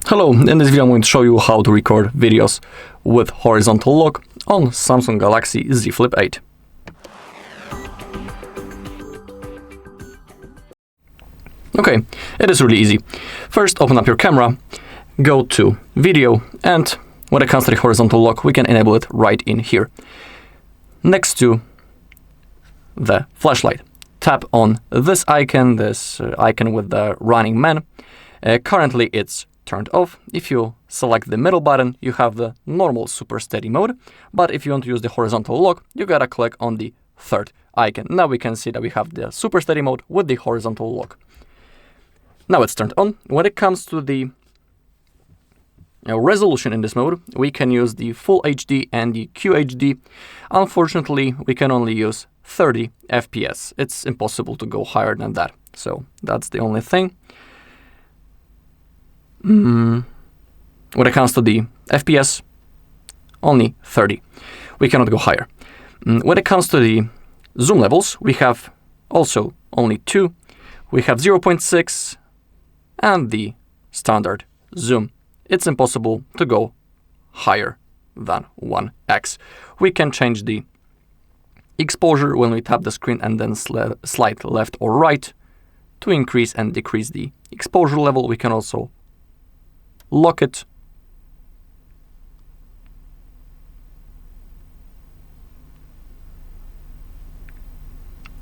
Hello, in this video I'm going to show you how to record videos with horizontal lock on Samsung Galaxy Z Flip 8. Okay, it is really easy. First, open up your camera, go to video, and when it comes to the horizontal lock, we can enable it right in here. Next to the flashlight, tap on this icon with the running man. Currently it's turned off. If you select the middle button, you have the normal Super Steady mode, but if you want to use the horizontal lock, you gotta click on the third icon. Now we can see that we have the Super Steady mode with the horizontal lock. Now it's turned on. When it comes to the resolution in this mode, we can use the Full HD and the QHD. Unfortunately, we can only use 30 FPS. It's impossible to go higher than that, so that's the only thing. When it comes to the FPS, only 30. We cannot go higher. When it comes to the zoom levels, we have also only 2. We have 0.6 and the standard zoom. It's impossible to go higher than 1x. We can change the exposure when we tap the screen and then slide left or right to increase and decrease the exposure level. We can also lock it.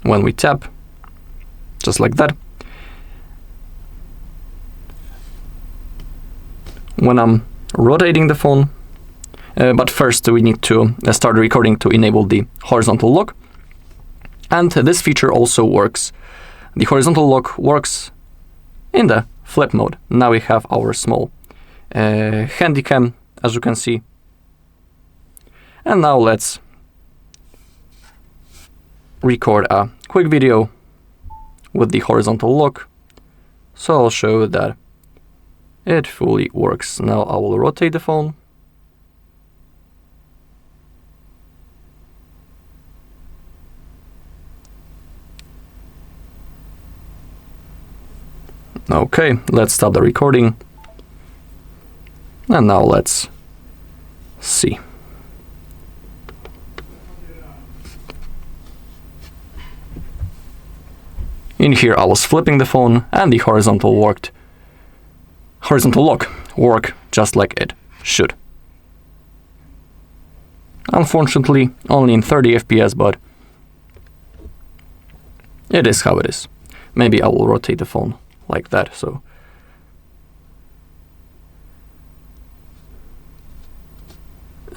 When we tap, just like that. When I'm rotating the phone, but first we need to start recording to enable the horizontal lock. And this feature also works. The horizontal lock works in the flip mode. Now we have our small handy cam, as you can see. And now let's record a quick video with the horizontal lock. So I'll show you that it fully works. Now I will rotate the phone. Okay, let's stop the recording. And now let's see. In here I was flipping the phone and the horizontal lock worked just like it should. Unfortunately, only in 30 FPS, but it is how it is. Maybe I will rotate the phone like that, so.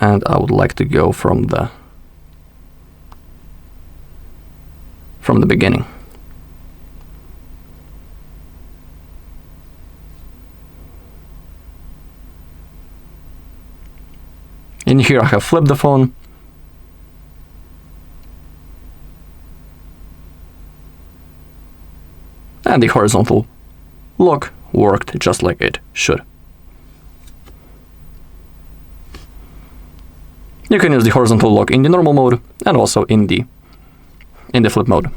And I would like to go from the beginning. In here I have flipped the phone. And the horizontal lock worked just like it should. You can use the horizontal lock in the normal mode and also in the flip mode.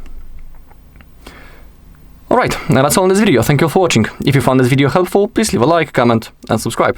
Alright, and that's all in this video. Thank you for watching. If you found this video helpful, please leave a like, comment, and subscribe.